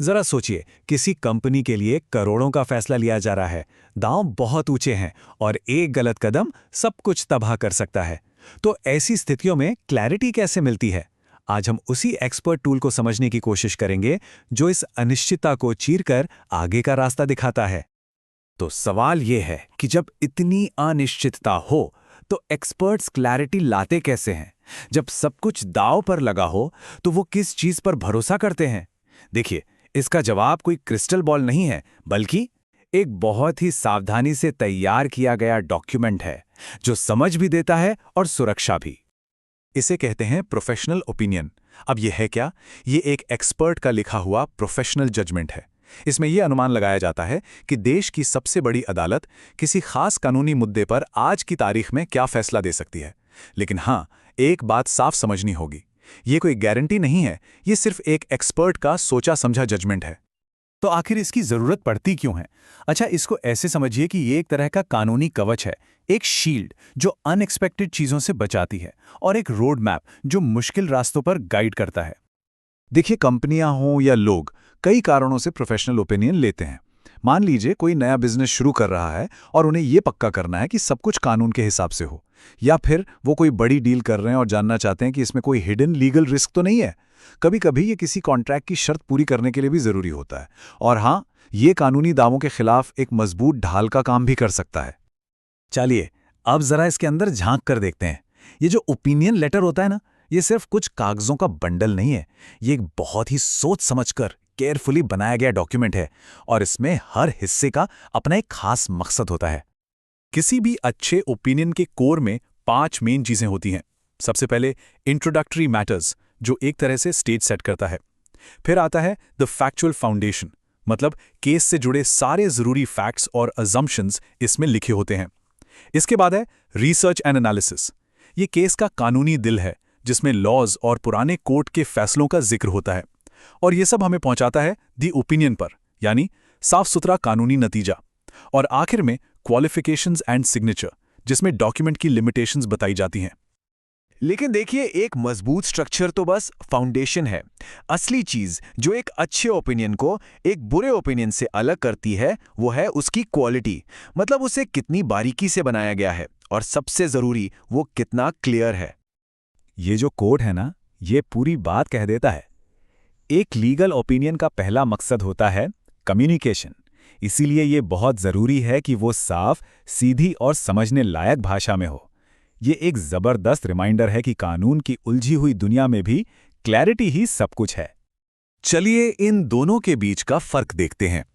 जरा सोचिए, किसी कंपनी के लिए करोड़ों का फैसला लिया जा रहा है। दांव बहुत ऊंचे हैं और एक गलत कदम सब कुछ तबाह कर सकता है। तो ऐसी स्थितियों में क्लैरिटी कैसे मिलती है? आज हम उसी एक्सपर्ट टूल को समझने की कोशिश करेंगे जो इस अनिश्चितता को चीरकर आगे का रास्ता दिखाता है। तो सवाल यह है कि जब इतनी अनिश्चितता हो तो एक्सपर्ट्स क्लैरिटी लाते कैसे हैं? जब सब कुछ दांव पर लगा हो तो वो किस चीज पर भरोसा करते हैं? देखिए, इसका जवाब कोई क्रिस्टल बॉल नहीं है, बल्कि एक बहुत ही सावधानी से तैयार किया गया डॉक्यूमेंट है जो समझ भी देता है और सुरक्षा भी। इसे कहते हैं प्रोफेशनल ओपिनियन। अब यह है क्या? ये एक एक्सपर्ट का लिखा हुआ प्रोफेशनल जजमेंट है। इसमें यह अनुमान लगाया जाता है कि देश की सबसे बड़ी अदालत किसी खास कानूनी मुद्दे पर आज की तारीख में क्या फैसला दे सकती है। लेकिन हाँ, एक बात साफ समझनी होगी, ये कोई गारंटी नहीं है, ये सिर्फ एक एक्सपर्ट का सोचा समझा जजमेंट है। तो आखिर इसकी जरूरत पड़ती क्यों है? अच्छा, इसको ऐसे समझिए कि ये एक तरह का कानूनी कवच है, एक शील्ड जो अनएक्सपेक्टेड चीजों से बचाती है, और एक रोड मैप जो मुश्किल रास्तों पर गाइड करता है। देखिए, कंपनियां हों या लोग कई कारणों से प्रोफेशनल ओपिनियन लेते हैं। मान लीजिए कोई नया बिजनेस शुरू कर रहा है और उन्हें यह पक्का करना है कि सब कुछ कानून के हिसाब से हो, या फिर वो कोई बड़ी डील कर रहे हैं और जानना चाहते हैं कि इसमें कोई हिडन लीगल रिस्क तो नहीं है। कभी कभी ये किसी कॉन्ट्रैक्ट की शर्त पूरी करने के लिए भी जरूरी होता है। और हाँ, ये कानूनी दावों के खिलाफ एक मजबूत ढाल का काम भी कर सकता है। चलिए, अब जरा इसके अंदर झांक कर देखते हैं। ये जो ओपिनियन लेटर होता है ना, ये सिर्फ कुछ कागजों का बंडल नहीं है। ये एक बहुत ही सोच समझकर केयरफुली बनाया गया डॉक्यूमेंट है, और इसमें हर हिस्से का अपना एक खास मकसद होता है। किसी भी अच्छे ओपिनियन के कोर में 5 मेन चीजें होती हैं। सबसे पहले इंट्रोडक्टरी मैटर्स, जो एक तरह से स्टेज सेट करता है। फिर आता है द फैक्चुअल फाउंडेशन, मतलब केस से जुड़े सारे जरूरी फैक्ट्स और अजम्पशंस इसमें लिखे होते हैं। इसके बाद है रिसर्च एंड एनालिसिस। ये केस का कानूनी दिल है, जिसमें लॉज और पुराने कोर्ट के फैसलों का जिक्र होता है। और ये सब हमें पहुंचाता है दी ओपिनियन पर, यानी साफ सुथरा कानूनी नतीजा। और आखिर में क्वालिफिकेशंस एंड सिग्नेचर, जिसमें डॉक्यूमेंट की लिमिटेशंस बताई जाती हैं। लेकिन देखिए, एक मजबूत स्ट्रक्चर तो बस फाउंडेशन है। असली चीज जो एक अच्छे ओपिनियन को एक बुरे ओपिनियन से अलग करती है, वो है उसकी क्वालिटी। मतलब उसे कितनी बारीकी से बनाया गया है, और सबसे जरूरी, वो कितना क्लियर है। ये जो कोड है ना, ये पूरी बात कह देता है। एक लीगल ओपिनियन का पहला मकसद होता है कम्युनिकेशन। इसीलिए ये बहुत जरूरी है कि वो साफ, सीधी और समझने लायक भाषा में हो। ये एक जबरदस्त रिमाइंडर है कि कानून की उलझी हुई दुनिया में भी क्लैरिटी ही सब कुछ है। चलिए, इन दोनों के बीच का फर्क देखते हैं।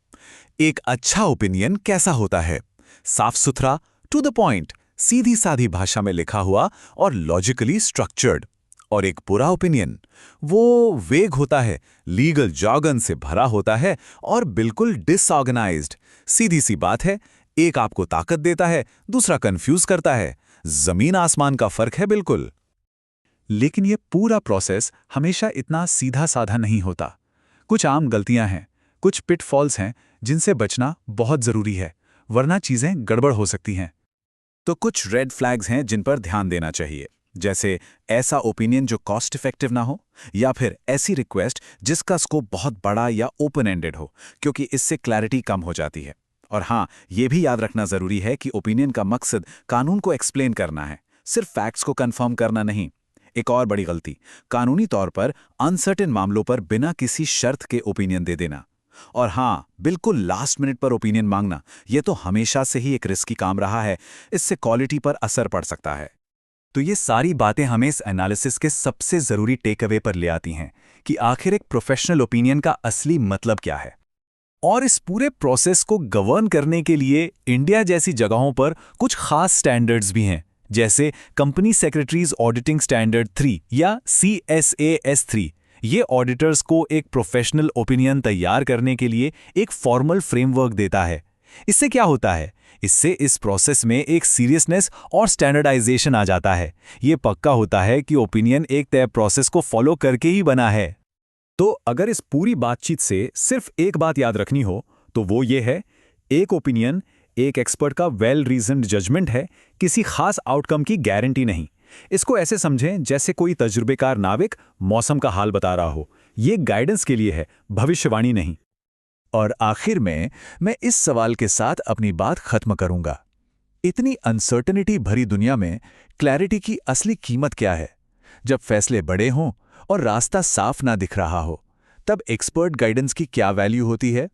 एक अच्छा ओपिनियन कैसा होता है? साफ सुथरा, टू द पॉइंट, सीधी साधी भाषा में लिखा हुआ और लॉजिकली स्ट्रक्चर्ड। और एक बुरा ओपिनियन, वो वेग होता है, लीगल jargon से भरा होता है और बिल्कुल डिसऑर्गेनाइज्ड। सीधी सी बात है, एक आपको ताकत देता है, दूसरा कंफ्यूज करता है। जमीन आसमान का फर्क है बिल्कुल। लेकिन ये पूरा प्रोसेस हमेशा इतना सीधा साधा नहीं होता। कुछ आम गलतियां हैं, कुछ पिटफॉल्स हैं जिनसे बचना बहुत जरूरी है, वरना चीजें गड़बड़ हो सकती हैं। तो कुछ रेड फ्लैग्स हैं जिन पर ध्यान देना चाहिए, जैसे ऐसा ओपिनियन जो कॉस्ट इफेक्टिव ना हो, या फिर ऐसी रिक्वेस्ट जिसका स्कोप बहुत बड़ा या ओपन एंडेड हो, क्योंकि इससे क्लैरिटी कम हो जाती है। और हाँ, ये भी याद रखना जरूरी है कि ओपिनियन का मकसद कानून को एक्सप्लेन करना है, सिर्फ फैक्ट्स को कंफर्म करना नहीं। एक और बड़ी गलती, कानूनी तौर पर अनसर्टेन मामलों पर बिना किसी शर्त के ओपिनियन दे देना। और हाँ, बिल्कुल लास्ट मिनट पर ओपिनियन मांगना, यह तो हमेशा से ही एक रिस्की काम रहा है। इससे क्वालिटी पर असर पड़ सकता है। तो ये सारी बातें हमें इस एनालिसिस के सबसे जरूरी टेक अवे पर ले आती हैं कि आखिर एक प्रोफेशनल ओपिनियन का असली मतलब क्या है। और इस पूरे प्रोसेस को गवर्न करने के लिए इंडिया जैसी जगहों पर कुछ खास स्टैंडर्ड्स भी हैं, जैसे कंपनी सेक्रेटरीज ऑडिटिंग स्टैंडर्ड 3 या CSAS3। ये ऑडिटर्स को एक प्रोफेशनल ओपिनियन तैयार करने के लिए एक फॉर्मल फ्रेमवर्क देता है। इससे क्या होता है? इससे इस प्रोसेस में एक सीरियसनेस और स्टैंडर्डाइजेशन आ जाता है। ये पक्का होता है कि ओपिनियन एक तय प्रोसेस को फॉलो करके ही बना है। तो अगर इस पूरी बातचीत से सिर्फ एक बात याद रखनी हो तो वो ये है, एक ओपिनियन एक एक्सपर्ट का वेल रीजन्ड जजमेंट है, किसी खास आउटकम की गारंटी नहीं। इसको ऐसे समझें जैसे कोई तजुर्बेकार नाविक मौसम का हाल बता रहा हो, ये गाइडेंस के लिए है, भविष्यवाणी नहीं। और आखिर में मैं इस सवाल के साथ अपनी बात खत्म करूंगा। इतनी अनसर्टेनिटी भरी दुनिया में क्लैरिटी की असली कीमत क्या है? जब फैसले बड़े हों और रास्ता साफ ना दिख रहा हो, तब एक्सपर्ट गाइडेंस की क्या वैल्यू होती है?